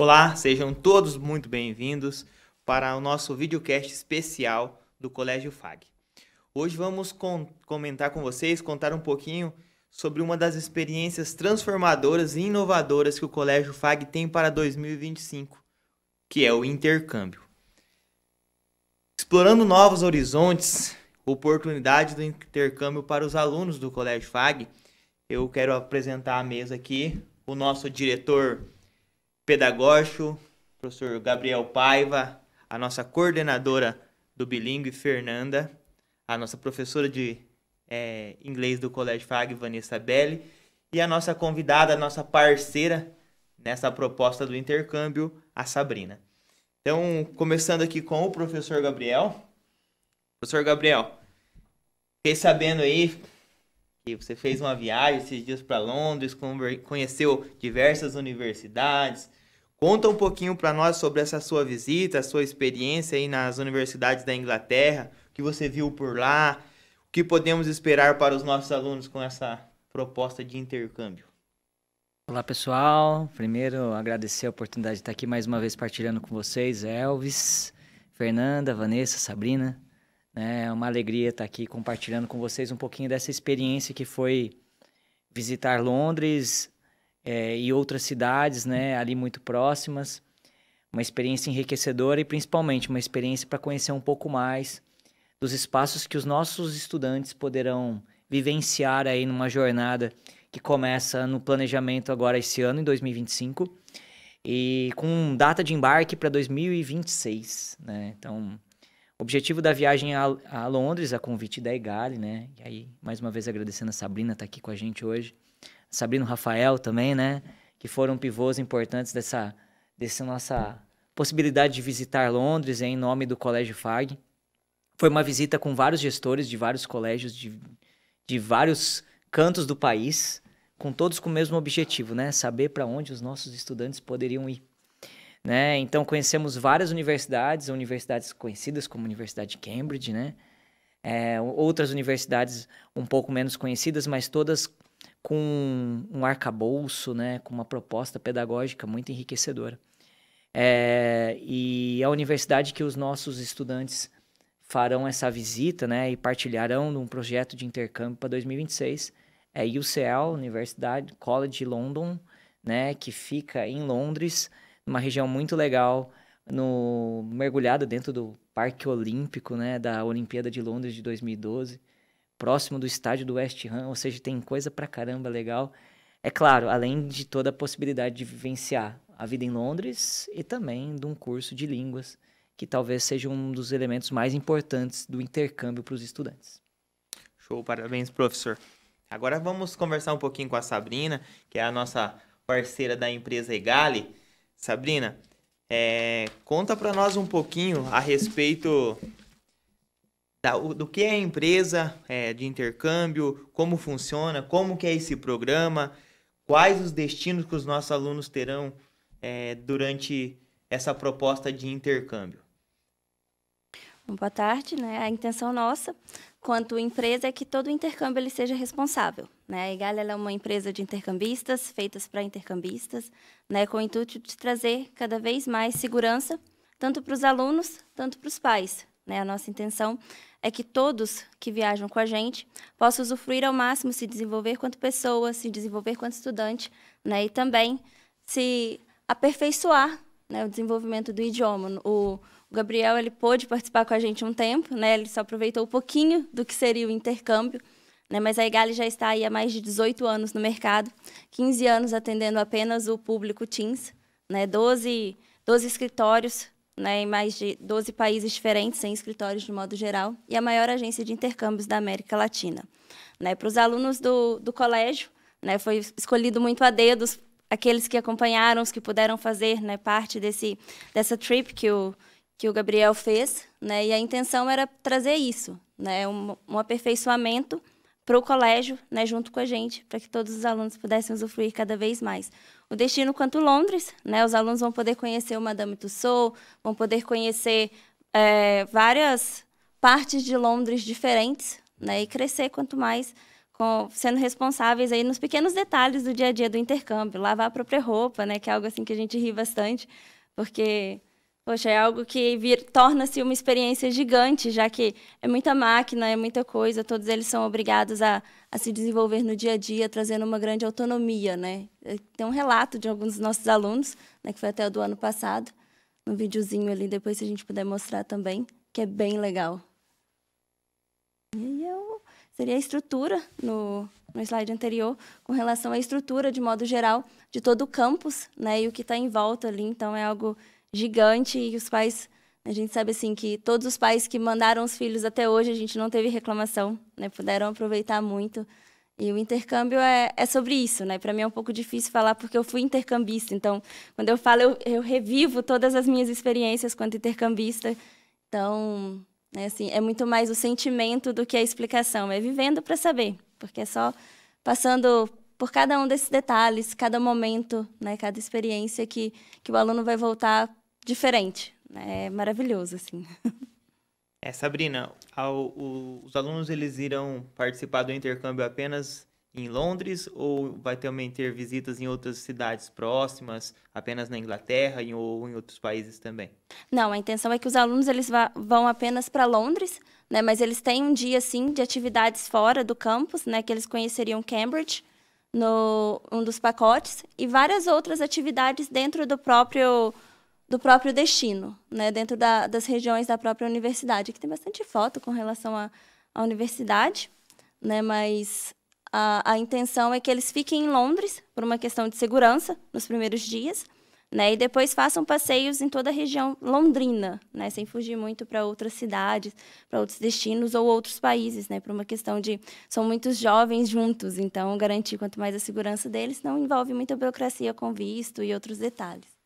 Olá, sejam todos muito bem-vindos para o nosso videocast especial do Colégio FAG. Hoje vamos comentar com vocês, contar um pouquinho sobre uma das experiências transformadoras e inovadoras que o Colégio FAG tem para 2025, que é o intercâmbio. Explorando novos horizontes, oportunidades do intercâmbio para os alunos do Colégio FAG, eu quero apresentar à mesa aqui o nosso diretor pedagógico, professor Gabriel Paiva, a nossa coordenadora do bilíngue, Fernanda, a nossa professora de inglês do Colégio FAG, Vanessa Belli, e a nossa convidada, a nossa parceira nessa proposta do intercâmbio, a Sabrina. Então, começando aqui com o professor Gabriel. Professor Gabriel, fiquei sabendo aí que você fez uma viagem esses dias para Londres, conheceu diversas universidades. Conta um pouquinho para nós sobre essa sua visita, a sua experiência aí nas universidades da Inglaterra, o que você viu por lá, o que podemos esperar para os nossos alunos com essa proposta de intercâmbio. Olá, pessoal. Primeiro, agradecer a oportunidade de estar aqui mais uma vez partilhando com vocês, Elvis, Fernanda, Vanessa, Sabrina. É uma alegria estar aqui compartilhando com vocês um pouquinho dessa experiência que foi visitar Londres e outras cidades, né, ali muito próximas. Uma experiência enriquecedora e principalmente uma experiência para conhecer um pouco mais dos espaços que os nossos estudantes poderão vivenciar aí numa jornada que começa no planejamento agora esse ano, em 2025, e com data de embarque para 2026, né? Então, o objetivo da viagem a Londres, a convite da Egale, né? E aí, mais uma vez agradecendo a Sabrina estar aqui com a gente hoje. A Sabrina e o Rafael também, né? Que foram pivôs importantes dessa nossa possibilidade de visitar Londres em nome do Colégio FAG. Foi uma visita com vários gestores de vários colégios de vários cantos do país, com todos com o mesmo objetivo, né? Saber para onde os nossos estudantes poderiam ir. Né? Então, conhecemos várias universidades conhecidas como a Universidade de Cambridge, né? Outras universidades um pouco menos conhecidas, mas todas com um arcabouço, né? Com uma proposta pedagógica muito enriquecedora. E a universidade que os nossos estudantes farão essa visita, né? E partilharão de um projeto de intercâmbio para 2026 é UCL, Universidade College London, né? Que fica em Londres, uma região muito legal, mergulhada dentro do Parque Olímpico, né, da Olimpíada de Londres de 2012, próximo do estádio do West Ham, ou seja, tem coisa pra caramba legal. É claro, além de toda a possibilidade de vivenciar a vida em Londres e também de um curso de línguas, que talvez seja um dos elementos mais importantes do intercâmbio para os estudantes. Show, parabéns, professor. Agora vamos conversar um pouquinho com a Sabrina, que é a nossa parceira da empresa Egale. Sabrina, conta para nós um pouquinho a respeito do que é a empresa de intercâmbio, como funciona, como que é esse programa, quais os destinos que os nossos alunos terão durante essa proposta de intercâmbio. Boa tarde, né? A intenção nossa, quanto empresa, é que todo intercâmbio ele seja responsável, né? A Egale é uma empresa de intercambistas, feitas para intercambistas, né? Com o intuito de trazer cada vez mais segurança, tanto para os alunos, tanto para os pais, né? A nossa intenção é que todos que viajam com a gente possam usufruir ao máximo, se desenvolver quanto pessoa, se desenvolver quanto estudante, né? E também se aperfeiçoar, né? O desenvolvimento do idioma. O Gabriel, ele pôde participar com a gente um tempo, né? Ele só aproveitou um pouquinho do que seria o intercâmbio, né? Mas a Egale já está aí há mais de 18 anos no mercado, 15 anos atendendo apenas o público Teens, né? 12 escritórios, né? Em mais de 12 países diferentes, sem escritórios de modo geral, e a maior agência de intercâmbios da América Latina. Né? Para os alunos do colégio, né? Foi escolhido muito a dedos aqueles que acompanharam, os que puderam fazer, né? Parte dessa trip que o Gabriel fez, né? E a intenção era trazer isso, né? Um aperfeiçoamento para o colégio, né? Junto com a gente, para que todos os alunos pudessem usufruir cada vez mais. O destino quanto Londres, né? Os alunos vão poder conhecer o Madame Tussauds, vão poder conhecer várias partes de Londres diferentes, né? E crescer quanto mais sendo responsáveis aí nos pequenos detalhes do dia a dia do intercâmbio, lavar a própria roupa, né, que é algo assim que a gente ri bastante, porque, poxa, é algo que torna-se uma experiência gigante, já que é muita máquina, é muita coisa, todos eles são obrigados a se desenvolver no dia a dia, trazendo uma grande autonomia, né? Tem um relato de alguns dos nossos alunos, né, que foi até o do ano passado, um videozinho ali, depois se a gente puder mostrar também, que é bem legal. E seria a estrutura, no slide anterior, com relação à estrutura, de modo geral, de todo o campus, né, e o que está em volta ali. Então, é algo gigante e os pais, a gente sabe assim que todos os pais que mandaram os filhos até hoje, a gente não teve reclamação, né, puderam aproveitar muito. E o intercâmbio é sobre isso, né? Para mim é um pouco difícil falar porque eu fui intercambista. Então, quando eu falo, eu revivo todas as minhas experiências quanto intercambista. Então, assim, é muito mais o sentimento do que a explicação. É vivendo para saber, porque é só passando por cada um desses detalhes, cada momento, né, cada experiência que o aluno vai voltar diferente. Né? É maravilhoso, assim. Sabrina, os alunos eles irão participar do intercâmbio apenas em Londres ou vai também ter visitas em outras cidades próximas, apenas na Inglaterra ou em outros países também? Não, a intenção é que os alunos eles vão apenas para Londres, né, mas eles têm um dia, sim, de atividades fora do campus, né, que eles conheceriam Cambridge, um dos pacotes, e várias outras atividades dentro do próprio destino, né, dentro das regiões da própria universidade. Aqui tem bastante foto com relação à universidade, né, mas a intenção é que eles fiquem em Londres por uma questão de segurança nos primeiros dias, né, e depois façam passeios em toda a região londrina, né, sem fugir muito para outras cidades, para outros destinos ou outros países, né, por uma questão de são muitos jovens juntos, então garantir quanto mais a segurança deles, não envolve muita burocracia com visto e outros detalhes.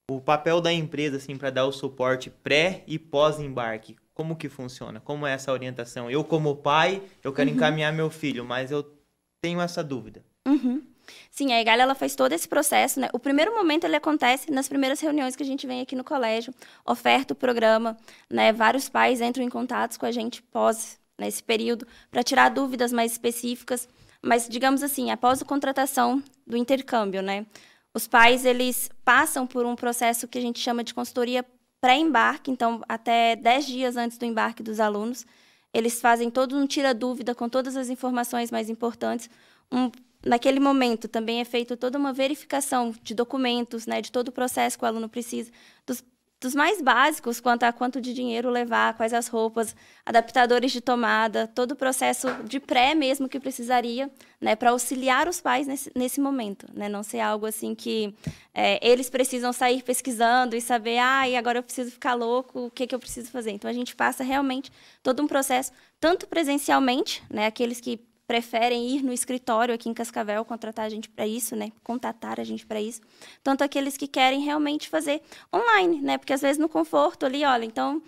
O papel da empresa, assim, para dar o suporte pré e pós-embarque, como que funciona? Como é essa orientação? Eu, como pai, eu quero encaminhar meu filho, mas eu tenho essa dúvida. Sim, a EGALE, ela faz todo esse processo, né? O primeiro momento, ele acontece nas primeiras reuniões que a gente vem aqui no colégio, oferta o programa, né? Vários pais entram em contato com a gente pós, nesse período, para tirar dúvidas mais específicas, mas, digamos assim, após a contratação do intercâmbio, né? Os pais, eles passam por um processo que a gente chama de consultoria pré-embarque, então, até 10 dias antes do embarque dos alunos, eles fazem todo um tira-dúvida com todas as informações mais importantes. Naquele momento, também é feita toda uma verificação de documentos, né, de todo o processo que o aluno precisa, dos mais básicos, quanto de dinheiro levar, quais as roupas, adaptadores de tomada, todo o processo de pré mesmo que precisaria, né, para auxiliar os pais nesse momento, né, não ser algo assim que eles precisam sair pesquisando e saber, e agora eu preciso ficar louco, o que eu preciso fazer? Então, a gente passa realmente todo um processo, tanto presencialmente, né, aqueles que preferem ir no escritório aqui em Cascavel, contratar a gente para isso, né? Contatar a gente para isso. Tanto aqueles que querem realmente fazer online, né? Porque às vezes no conforto ali, olha, então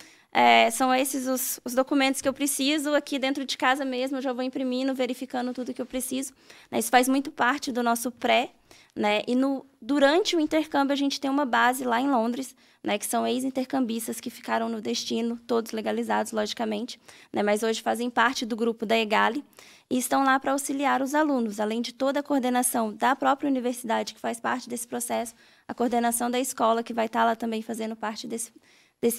são esses os documentos que eu preciso aqui dentro de casa mesmo, eu já vou imprimindo, verificando tudo que eu preciso. Né? Isso faz muito parte do nosso pré, né? E durante o intercâmbio a gente tem uma base lá em Londres, né, que são ex-intercambistas que ficaram no destino, todos legalizados, logicamente, né, mas hoje fazem parte do grupo da EGALE e estão lá para auxiliar os alunos, além de toda a coordenação da própria universidade, que faz parte desse processo, a coordenação da escola, que vai estar lá também fazendo parte desse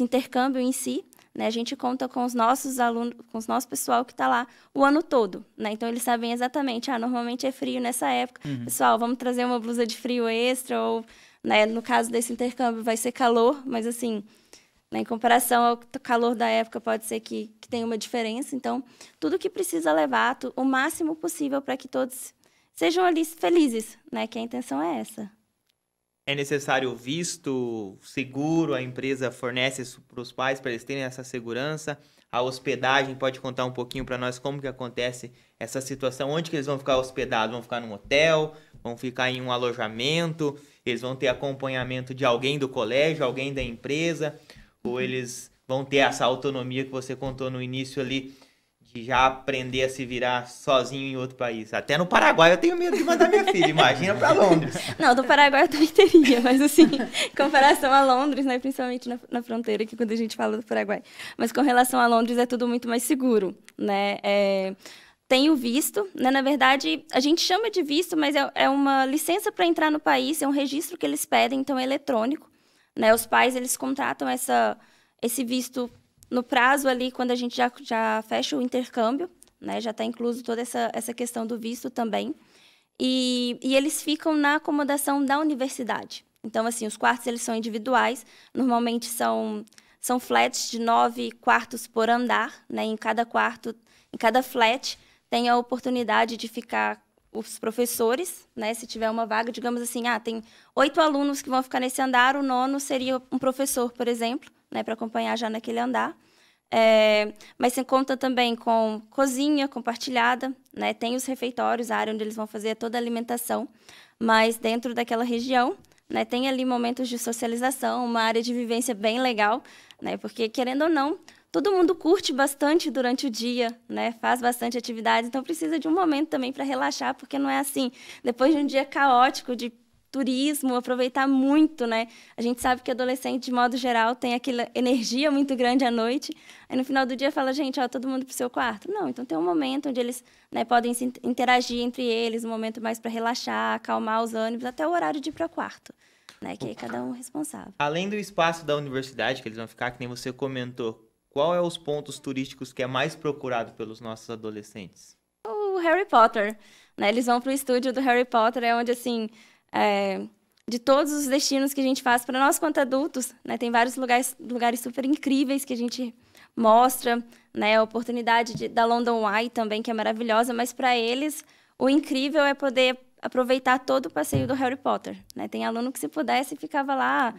intercâmbio em si. Né, a gente conta com os nossos alunos, com o nosso pessoal que está lá o ano todo. Né, então, eles sabem exatamente, normalmente é frio nessa época. Pessoal, vamos trazer uma blusa de frio extra ou... Né, no caso desse intercâmbio vai ser calor, mas assim, né, em comparação ao calor da época pode ser que tenha uma diferença. Então, tudo que precisa levar o máximo possível para que todos sejam ali felizes, né, que a intenção é essa. É necessário visto, seguro, a empresa fornece isso para os pais, para eles terem essa segurança. A hospedagem, pode contar um pouquinho para nós como que acontece essa situação? Onde que eles vão ficar hospedados? Vão ficar num hotel? Vão ficar em um alojamento? Eles vão ter acompanhamento de alguém do colégio, alguém da empresa? Ou eles vão ter essa autonomia que você contou no início ali, de já aprender a se virar sozinho em outro país? Até no Paraguai eu tenho medo de mandar minha filha, imagina para Londres. Não, do Paraguai eu também teria, mas assim, em comparação a Londres, né, principalmente na fronteira, que quando a gente fala do Paraguai, mas com relação a Londres é tudo muito mais seguro, né, tem o visto, né? Na verdade, a gente chama de visto, mas é uma licença para entrar no país, é um registro que eles pedem, então é eletrônico, né? Os pais, eles contratam esse visto no prazo ali, quando a gente já fecha o intercâmbio, né? Já está incluso toda essa questão do visto também. E eles ficam na acomodação da universidade. Então, assim, os quartos, eles são individuais, normalmente são flats de 9 quartos por andar, né? Em cada quarto, em cada flat, tem a oportunidade de ficar os professores, né? Se tiver uma vaga, digamos assim, tem 8 alunos que vão ficar nesse andar, o 9º seria um professor, por exemplo, né? Para acompanhar já naquele andar. Mas você conta também com cozinha compartilhada, né? Tem os refeitórios, a área onde eles vão fazer toda a alimentação, mas dentro daquela região, né? Tem ali momentos de socialização, uma área de vivência bem legal, né? Porque, querendo ou não, todo mundo curte bastante durante o dia, né? Faz bastante atividades, então precisa de um momento também para relaxar, porque não é assim, depois de um dia caótico de turismo, aproveitar muito, né? A gente sabe que adolescente, de modo geral, tem aquela energia muito grande à noite, aí no final do dia fala, gente, todo mundo pro seu quarto. Não, então tem um momento onde eles, né, podem se interagir entre eles, um momento mais para relaxar, acalmar os ânimos, até o horário de ir para o quarto, né? Que aí cada um é responsável. Além do espaço da universidade, que eles vão ficar, que nem você comentou, qual é os pontos turísticos que é mais procurado pelos nossos adolescentes? O Harry Potter, né? Eles vão pro estúdio do Harry Potter, é onde, assim, de todos os destinos que a gente faz para nós quanto adultos, né? Tem vários lugares super incríveis que a gente mostra, né? A oportunidade da London Eye também, que é maravilhosa, mas para eles o incrível é poder aproveitar todo o passeio do Harry Potter, né? Tem aluno que, se pudesse, ficava lá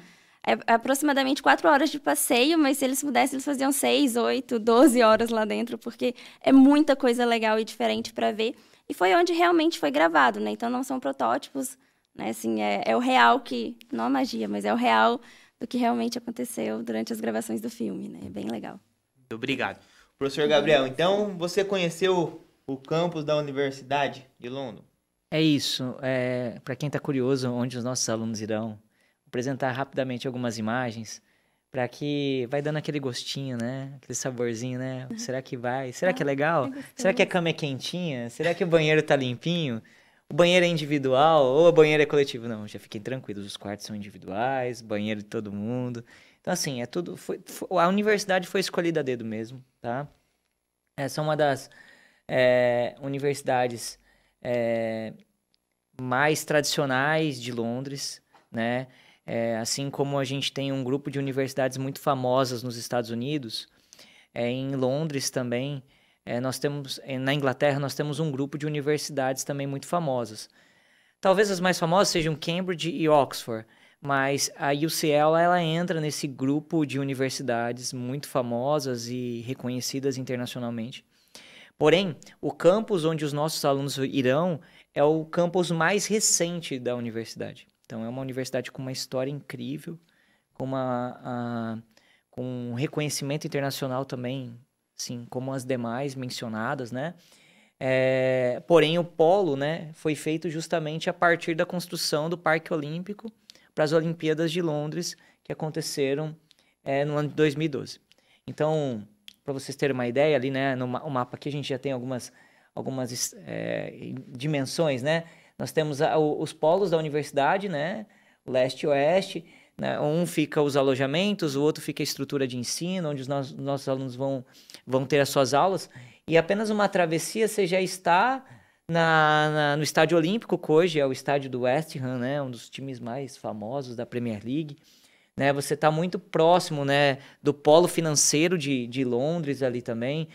aproximadamente 4 horas de passeio, mas se eles pudessem, eles faziam 6, 8, 12 horas lá dentro, porque é muita coisa legal e diferente para ver. E foi onde realmente foi gravado, né? Então não são protótipos, né? Assim, é o real que... Não a magia, mas é o real do que realmente aconteceu durante as gravações do filme, né? É bem legal. Muito obrigado. Professor Gabriel, então você conheceu o campus da Universidade de London? É isso. Para quem está curioso, onde os nossos alunos irão, apresentar rapidamente algumas imagens para que vai dando aquele gostinho, né? Aquele saborzinho, né? Será que vai? Será que é legal? Será que a cama é quentinha? Será que o banheiro tá limpinho? O banheiro é individual ou o banheiro é coletivo? Não, já fiquem tranquilos, os quartos são individuais, banheiro de todo mundo. Então, assim, é tudo... a universidade foi escolhida a dedo mesmo, tá? Essa é uma das universidades mais tradicionais de Londres, né? Assim como a gente tem um grupo de universidades muito famosas nos Estados Unidos, em Londres também, nós temos, na Inglaterra, nós temos um grupo de universidades também muito famosas. Talvez as mais famosas sejam Cambridge e Oxford, mas a UCL ela entra nesse grupo de universidades muito famosas e reconhecidas internacionalmente. Porém, o campus onde os nossos alunos irão é o campus mais recente da universidade. Então, é uma universidade com uma história incrível, com um reconhecimento internacional também, assim, como as demais mencionadas, né? Porém, o polo, né, foi feito justamente a partir da construção do Parque Olímpico para as Olimpíadas de Londres, que aconteceram no ano de 2012. Então, para vocês terem uma ideia, ali, né, no mapa aqui a gente já tem algumas dimensões, né? Nós temos os polos da universidade, né? Leste e oeste. Né? Um fica os alojamentos, o outro fica a estrutura de ensino, onde os nossos alunos vão ter as suas aulas. E apenas uma travessia você já está no Estádio Olímpico, que hoje é o estádio do West Ham, né? Um dos times mais famosos da Premier League. Né? Você está muito próximo, né, do polo financeiro de Londres ali também.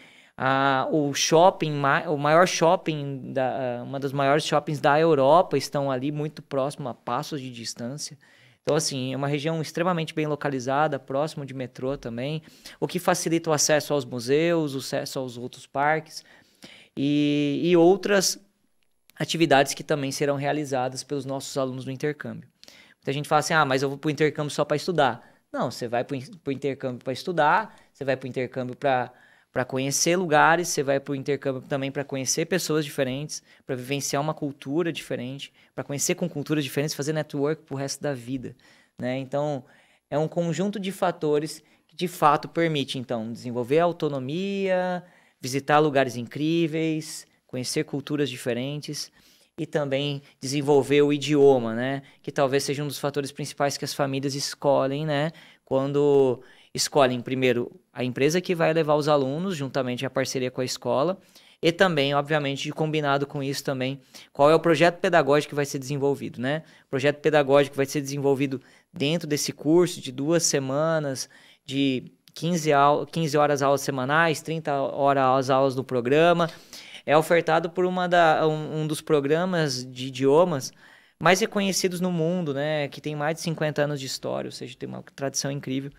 O shopping, o maior shopping, uma das maiores shoppings da Europa estão ali muito próximo, a passos de distância. Então, assim, é uma região extremamente bem localizada, próximo de metrô também, o que facilita o acesso aos museus, o acesso aos outros parques e outras atividades que também serão realizadas pelos nossos alunos no intercâmbio. Muita gente fala assim, mas eu vou para o intercâmbio só para estudar. Não, você vai para o intercâmbio para estudar, você vai para o intercâmbio para conhecer lugares, você vai para o intercâmbio também para conhecer pessoas diferentes, para vivenciar uma cultura diferente, para conhecer com culturas diferentes, fazer network pro resto da vida, né? Então, é um conjunto de fatores que, de fato, permite, então, desenvolver a autonomia, visitar lugares incríveis, conhecer culturas diferentes e também desenvolver o idioma, né? Que talvez seja um dos fatores principais que as famílias escolhem, né? Quando escolhem primeiro a empresa que vai levar os alunos, juntamente a parceria com a escola, e também, obviamente, de combinado com isso também, qual é o projeto pedagógico que vai ser desenvolvido, né? O projeto pedagógico vai ser desenvolvido dentro desse curso de 2 semanas, de 15 horas aulas semanais, 30 horas aulas do programa. É ofertado por um dos programas de idiomas mais reconhecidos no mundo, né? Que tem mais de 50 anos de história, ou seja, tem uma tradição incrível.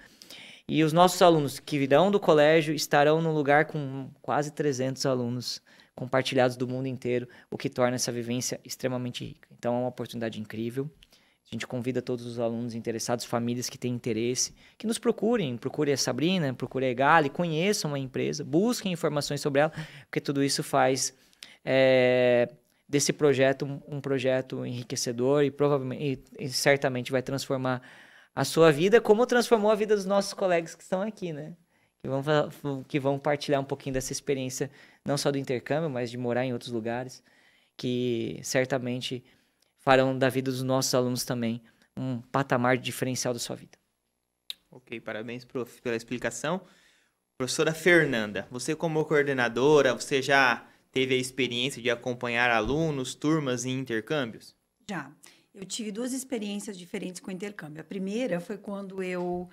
E os nossos alunos que virão do colégio estarão num lugar com quase 300 alunos compartilhados do mundo inteiro, o que torna essa vivência extremamente rica. Então, é uma oportunidade incrível. A gente convida todos os alunos interessados, famílias que têm interesse, que nos procurem a Sabrina, procurem a Egali, conheçam a empresa, busquem informações sobre ela, porque tudo isso faz desse projeto um projeto enriquecedor e provavelmente e certamente vai transformar a sua vida, como transformou a vida dos nossos colegas que estão aqui, né? Que vão partilhar um pouquinho dessa experiência, não só do intercâmbio, mas de morar em outros lugares, que certamente farão da vida dos nossos alunos também um patamar diferencial da sua vida. Ok, parabéns, prof, pela explicação. Professora Fernanda, você como coordenadora, você já teve a experiência de acompanhar alunos, turmas em intercâmbios? Já. Eu tive 2 experiências diferentes com intercâmbio. A primeira foi quando eu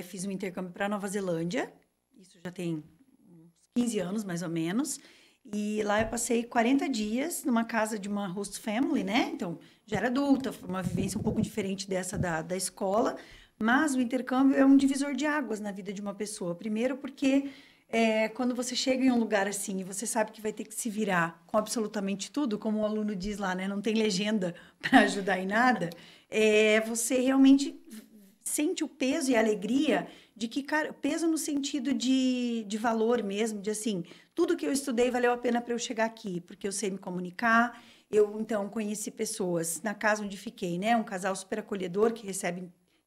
fiz um intercâmbio para Nova Zelândia. Isso já tem uns 15 anos, mais ou menos. E lá eu passei 40 dias numa casa de uma host family, né? Então, já era adulta, foi uma vivência um pouco diferente dessa da escola. Mas o intercâmbio é um divisor de águas na vida de uma pessoa. Primeiro porque quando você chega em um lugar assim e você sabe que vai ter que se virar com absolutamente tudo, como o aluno diz lá, né? Não tem legenda para ajudar em nada. Você realmente sente o peso e a alegria de que, cara, peso no sentido de valor mesmo, de assim, tudo que eu estudei valeu a pena para eu chegar aqui, porque eu sei me comunicar. Eu, então, conheci pessoas na casa onde fiquei, né? Um casal super acolhedor que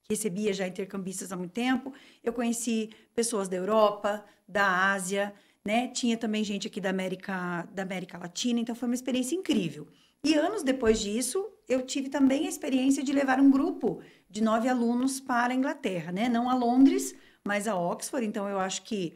recebia já intercambistas há muito tempo. Eu conheci pessoas da Europa, da Ásia, né? Tinha também gente aqui da América Latina, então foi uma experiência incrível. E anos depois disso, eu tive também a experiência de levar um grupo de 9 alunos para a Inglaterra, né? Não a Londres, mas a Oxford. Então, eu acho que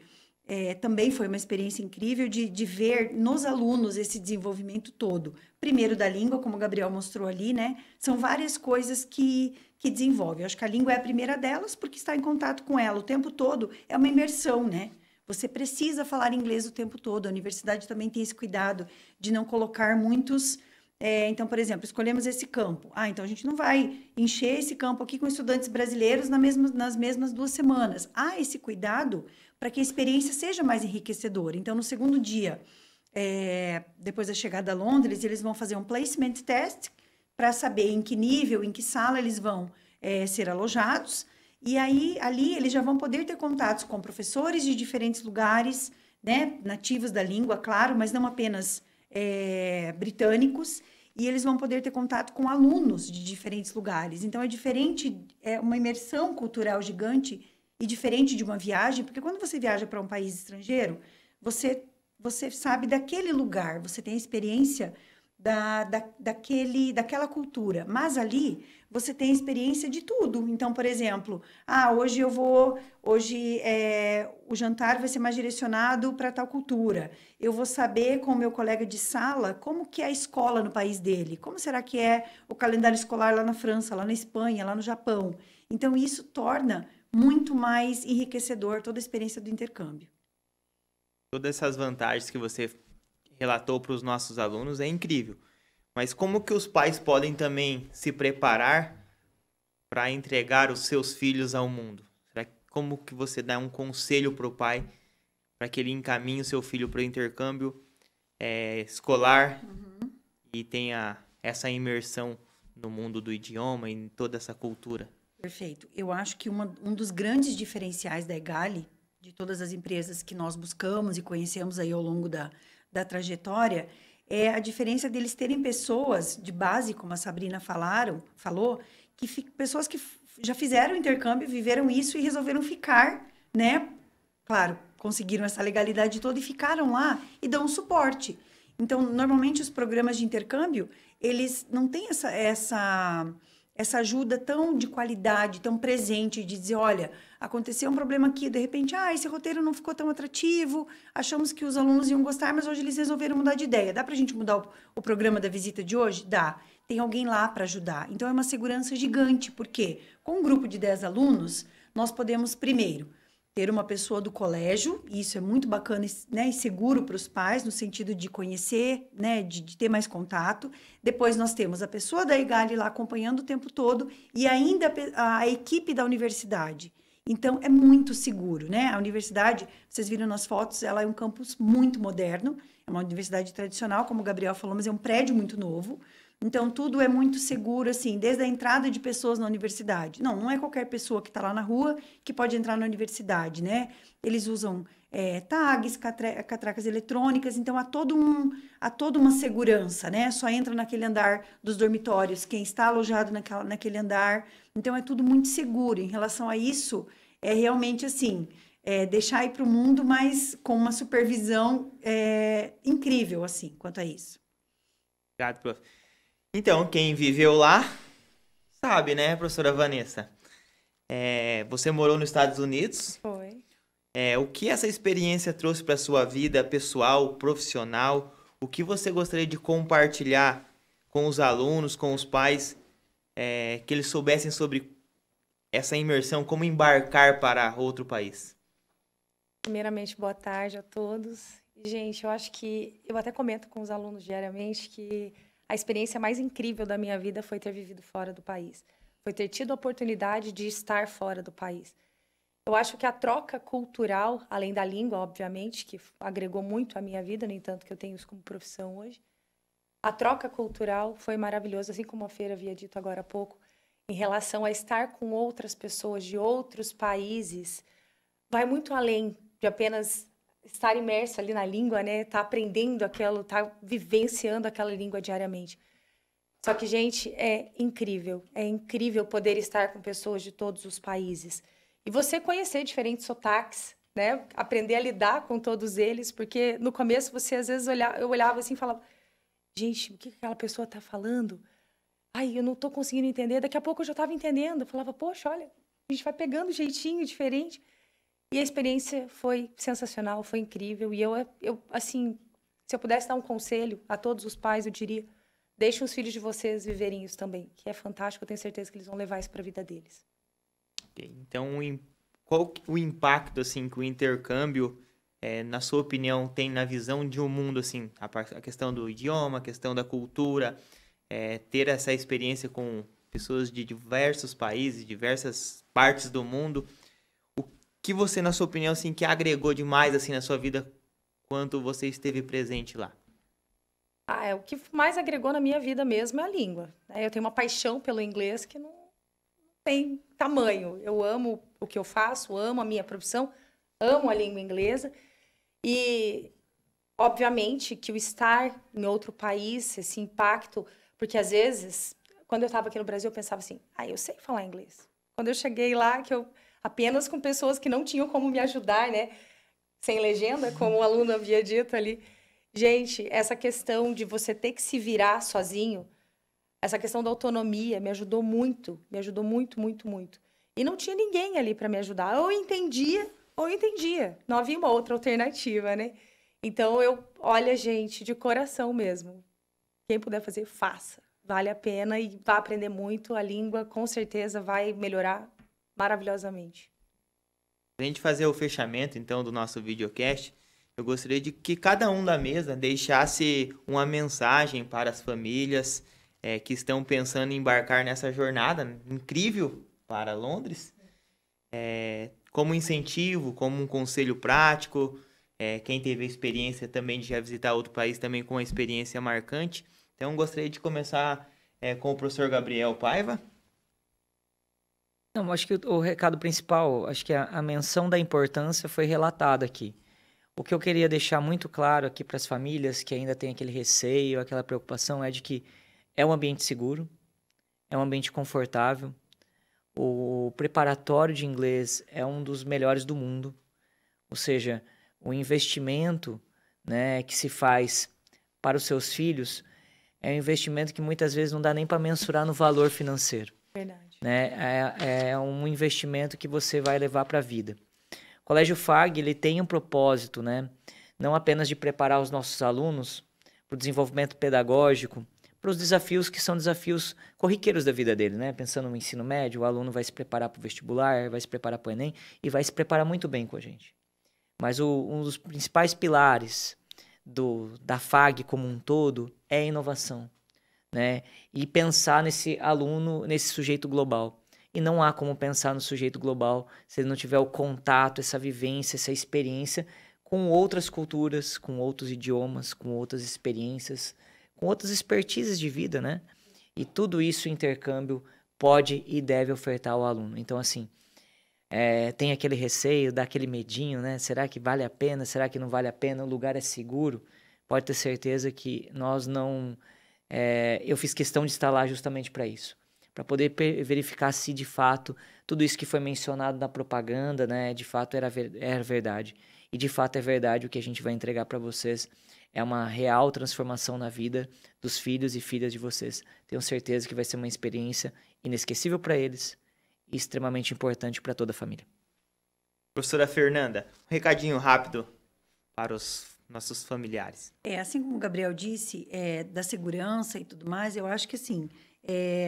também foi uma experiência incrível de ver nos alunos esse desenvolvimento todo. Primeiro da língua, como o Gabriel mostrou ali, né? São várias coisas que desenvolvem. Eu acho que a língua é a primeira delas, porque está em contato com ela o tempo todo. É uma imersão, né? Você precisa falar inglês o tempo todo. A universidade também tem esse cuidado de não colocar muitos... então, por exemplo, escolhemos esse campo. Então a gente não vai encher esse campo aqui com estudantes brasileiros nas mesmas 2 semanas. Há esse cuidado para que a experiência seja mais enriquecedora. Então, no segundo dia, depois da chegada a Londres, eles vão fazer um placement test para saber em que nível, em que sala eles vão ser alojados. E aí, ali, eles já vão poder ter contatos com professores de diferentes lugares, né? Nativos da língua, claro, mas não apenas britânicos. E eles vão poder ter contato com alunos de diferentes lugares. Então, é diferente, é uma imersão cultural gigante e diferente de uma viagem, porque quando você viaja para um país estrangeiro, você sabe daquele lugar, você tem a experiência daquela cultura. Mas ali, você tem a experiência de tudo. Então, por exemplo, hoje o jantar vai ser mais direcionado para tal cultura. Eu vou saber com o meu colega de sala como que é a escola no país dele. Como será que é o calendário escolar lá na França, lá na Espanha, lá no Japão. Então, isso torna muito mais enriquecedor toda a experiência do intercâmbio. Todas essas vantagens que você relatou para os nossos alunos é incrível. Mas como que os pais podem também se preparar para entregar os seus filhos ao mundo? Como que você dá um conselho para o pai para que ele encaminhe o seu filho para o intercâmbio escolar e tenha essa imersão no mundo do idioma e em toda essa cultura? Perfeito. Eu acho que um dos grandes diferenciais da Egali, de todas as empresas que nós buscamos e conhecemos aí ao longo da trajetória, é a diferença deles terem pessoas de base, como a Sabrina falou, pessoas que já fizeram o intercâmbio, viveram isso e resolveram ficar, né? Claro, conseguiram essa legalidade toda e ficaram lá e dão um suporte. Então, normalmente, os programas de intercâmbio, eles não têm essa ajuda tão de qualidade, tão presente, de dizer, olha, aconteceu um problema aqui, de repente, esse roteiro não ficou tão atrativo, achamos que os alunos iam gostar, mas hoje eles resolveram mudar de ideia. Dá para a gente mudar o programa da visita de hoje? Dá. Tem alguém lá para ajudar. Então, é uma segurança gigante, porque com um grupo de 10 alunos, nós podemos, primeiro, ter uma pessoa do colégio, e isso é muito bacana, né, e seguro para os pais, no sentido de conhecer, né, de ter mais contato. Depois nós temos a pessoa da EGALI lá acompanhando o tempo todo e ainda a equipe da universidade. Então, é muito seguro, né? A universidade, vocês viram nas fotos, ela é um campus muito moderno, é uma universidade tradicional, como o Gabriel falou, mas é um prédio muito novo. Então, tudo é muito seguro, assim, desde a entrada de pessoas na universidade. Não é qualquer pessoa que está lá na rua que pode entrar na universidade, né? Eles usam tags, catracas eletrônicas, então há toda uma segurança, né? Só entra naquele andar dos dormitórios quem está alojado naquele andar. Então, é tudo muito seguro. Em relação a isso, é realmente, assim, deixar ir para o mundo, mas com uma supervisão incrível, assim, quanto a isso. Obrigado, prof. Então, quem viveu lá sabe, né, professora Vanessa? Você morou nos Estados Unidos. Foi. O que essa experiência trouxe para a sua vida pessoal, profissional? O que você gostaria de compartilhar com os alunos, com os pais, que eles soubessem sobre essa imersão, como embarcar para outro país? Primeiramente, boa tarde a todos. Gente, eu acho que eu até comento com os alunos diariamente que a experiência mais incrível da minha vida foi ter vivido fora do país. Foi ter tido a oportunidade de estar fora do país. Eu acho que a troca cultural, além da língua, obviamente, que agregou muito à minha vida, no entanto que eu tenho isso como profissão hoje, a troca cultural foi maravilhosa, assim como a Feira havia dito agora há pouco, em relação a estar com outras pessoas de outros países, vai muito além de apenas estar imerso ali na língua, né? Tá aprendendo aquilo, tá vivenciando aquela língua diariamente. Só que, gente, é incrível poder estar com pessoas de todos os países. E você conhecer diferentes sotaques, né? Aprender a lidar com todos eles, porque no começo você às vezes eu olhava assim e falava, gente, o que aquela pessoa tá falando? Eu não tô conseguindo entender. Daqui a pouco eu já estava entendendo. Eu falava, poxa, olha, a gente vai pegando um jeitinho diferente. E a experiência foi sensacional, foi incrível. E eu assim, se eu pudesse dar um conselho a todos os pais, eu diria, deixem os filhos de vocês viverem isso também, que é fantástico, eu tenho certeza que eles vão levar isso para a vida deles. Então, qual o impacto, assim, que o intercâmbio, na sua opinião, tem na visão de um mundo, assim, a questão do idioma, a questão da cultura, ter essa experiência com pessoas de diversos países, diversas partes do mundo, que você, na sua opinião, assim, que agregou demais, assim, na sua vida, quanto você esteve presente lá? O que mais agregou na minha vida mesmo é a língua. Eu tenho uma paixão pelo inglês que não tem tamanho. Eu amo o que eu faço, amo a minha profissão, amo a língua inglesa. E, obviamente, que o estar em outro país, esse impacto... Porque, às vezes, quando eu estava aqui no Brasil, eu pensava assim, eu sei falar inglês. Quando eu cheguei lá, apenas com pessoas que não tinham como me ajudar, né? Sem legenda, como o aluno havia dito ali. Gente, essa questão de você ter que se virar sozinho, essa questão da autonomia me ajudou muito, muito, muito. E não tinha ninguém ali para me ajudar. Ou entendia. Não havia uma outra alternativa, né? Então, olha, gente, de coração mesmo. Quem puder fazer, faça. Vale a pena e vai aprender muito. A língua, com certeza, vai melhorar maravilhosamente. Pra gente fazer o fechamento, então, do nosso videocast, eu gostaria de que cada um da mesa deixasse uma mensagem para as famílias que estão pensando em embarcar nessa jornada incrível para Londres, como incentivo, como um conselho prático, quem teve a experiência também de já visitar outro país também com uma experiência marcante. Então, gostaria de começar com o professor Gabriel Paiva. Não, acho que o recado principal, acho que a menção da importância foi relatada aqui. O que eu queria deixar muito claro aqui para as famílias que ainda têm aquele receio, aquela preocupação, é de que é um ambiente seguro, é um ambiente confortável. O preparatório de inglês é um dos melhores do mundo. Ou seja, o investimento, né, que se faz para os seus filhos é um investimento que muitas vezes não dá nem para mensurar no valor financeiro. Verdade. Né? É um investimento que você vai levar para a vida. O Colégio FAG, ele tem um propósito, né? Não apenas de preparar os nossos alunos para o desenvolvimento pedagógico, para os desafios que são desafios corriqueiros da vida dele, né? Pensando no ensino médio, o aluno vai se preparar para o vestibular, vai se preparar para o Enem e vai se preparar muito bem com a gente. Mas um dos principais pilares da FAG como um todo é a inovação, né? E pensar nesse aluno, nesse sujeito global. E não há como pensar no sujeito global se ele não tiver o contato, essa vivência, essa experiência com outras culturas, com outros idiomas, com outras experiências, com outras expertises de vida, né? E tudo isso o intercâmbio pode e deve ofertar ao aluno. Então, assim, tem aquele receio, dá aquele medinho, né? Será que vale a pena? Será que não vale a pena? O lugar é seguro? Pode ter certeza que nós não... eu fiz questão de estar lá justamente para isso. Para poder verificar se, de fato, tudo isso que foi mencionado na propaganda, né? De fato, era verdade. E, de fato, é verdade o que a gente vai entregar para vocês. É uma real transformação na vida dos filhos e filhas de vocês. Tenho certeza que vai ser uma experiência inesquecível para eles e extremamente importante para toda a família. Professora Fernanda, um recadinho rápido para os nossos familiares. Assim como o Gabriel disse, da segurança e tudo mais, eu acho que assim,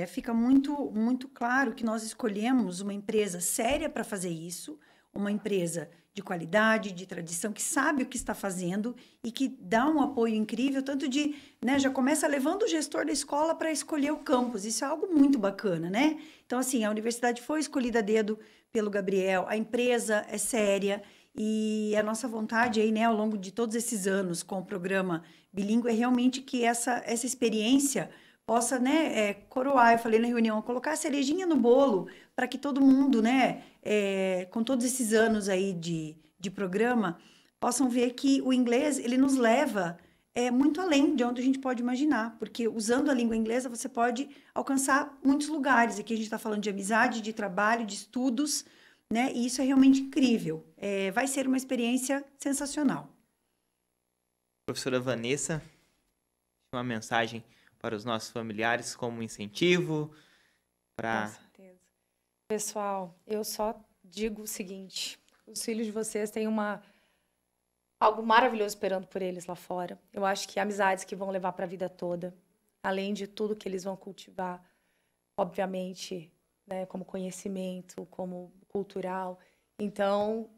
fica muito, muito claro que nós escolhemos uma empresa séria para fazer isso, uma empresa de qualidade, de tradição, que sabe o que está fazendo e que dá um apoio incrível, tanto de, né, já começa levando o gestor da escola para escolher o campus. Isso é algo muito bacana, né? Então, assim, a universidade foi escolhida a dedo pelo Gabriel, a empresa é séria e a nossa vontade aí, né, ao longo de todos esses anos com o programa bilíngue é realmente que essa experiência possa, né, coroar, eu falei na reunião, colocar a cerejinha no bolo para que todo mundo, né, com todos esses anos aí de programa, possam ver que o inglês, ele nos leva muito além de onde a gente pode imaginar, porque usando a língua inglesa você pode alcançar muitos lugares. Aqui a gente está falando de amizade, de trabalho, de estudos, né, e isso é realmente incrível. Vai ser uma experiência sensacional. Professora Vanessa, uma mensagem para os nossos familiares como incentivo para... Com certeza. Pessoal, eu só digo o seguinte, os filhos de vocês têm algo maravilhoso esperando por eles lá fora. Eu acho que amizades que vão levar para a vida toda, além de tudo que eles vão cultivar, obviamente, né, como conhecimento, como cultural. Então,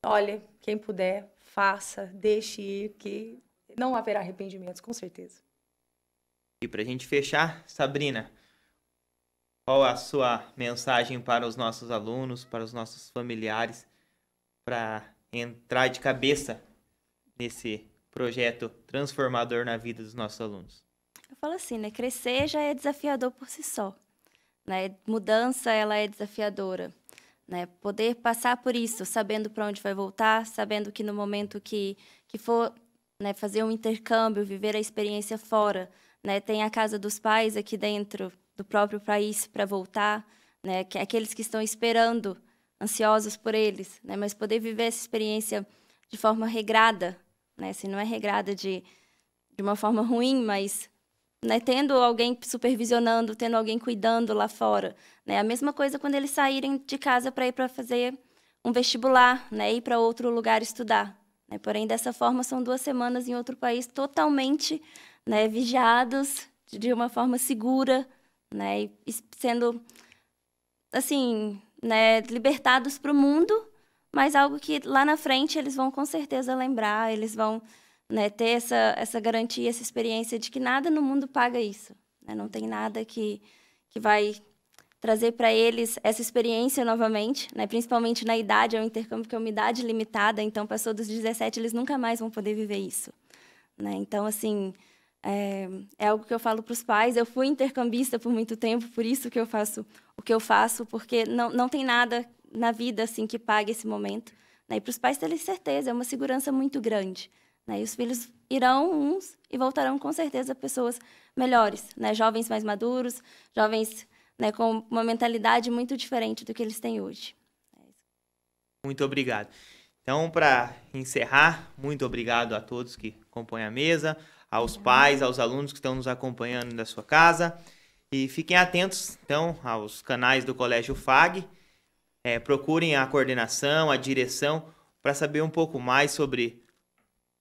olha, quem puder, faça, deixe ir, que não haverá arrependimentos, com certeza. E para a gente fechar, Sabrina, qual a sua mensagem para os nossos alunos, para os nossos familiares, para entrar de cabeça nesse projeto transformador na vida dos nossos alunos? Eu falo assim, né? Crescer já é desafiador por si só, né? Mudança, ela é desafiadora, né? Poder passar por isso, sabendo para onde vai voltar, sabendo que no momento que for, né, fazer um intercâmbio, viver a experiência fora, né, tem a casa dos pais aqui dentro do próprio país para voltar, né, que aqueles que estão esperando, ansiosos por eles, né, mas poder viver essa experiência de forma regrada, né, assim, não é regrada de uma forma ruim, mas, né, tendo alguém supervisionando, tendo alguém cuidando lá fora, né, a mesma coisa quando eles saírem de casa para ir para fazer um vestibular, né, ir para outro lugar estudar, né, porém dessa forma são 2 semanas em outro país totalmente, né, vigiados de uma forma segura, né, e sendo, assim, né, libertados para o mundo, mas algo que lá na frente eles vão com certeza lembrar, eles vão, né, ter essa garantia, essa experiência de que nada no mundo paga isso, né, não tem nada que vai trazer para eles essa experiência novamente, né, principalmente na idade, é um intercâmbio que é uma idade limitada, então passou dos 17, eles nunca mais vão poder viver isso, né, então, assim... É algo que eu falo para os pais. Eu fui intercambista por muito tempo, por isso que eu faço o que eu faço, porque não tem nada na vida assim que pague esse momento, né? E para os pais terem certeza, é uma segurança muito grande, né? E os filhos irão uns e voltarão com certeza pessoas melhores, né? Jovens mais maduros, jovens, né, com uma mentalidade muito diferente do que eles têm hoje. Muito obrigado. Então, para encerrar, muito obrigado a todos que acompanham a mesa, aos pais, aos alunos que estão nos acompanhando da sua casa. E fiquem atentos, então, aos canais do Colégio FAG. Procurem a coordenação, a direção, para saber um pouco mais sobre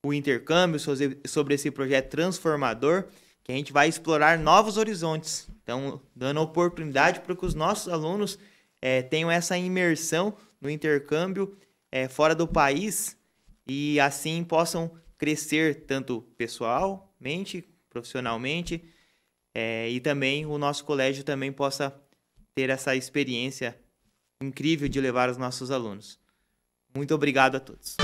o intercâmbio, sobre esse projeto transformador, que a gente vai explorar novos horizontes. Então, dando oportunidade para que os nossos alunos tenham essa imersão no intercâmbio fora do país e assim possam crescer tanto pessoalmente, profissionalmente, e também o nosso colégio também possa ter essa experiência incrível de levar os nossos alunos. Muito obrigado a todos.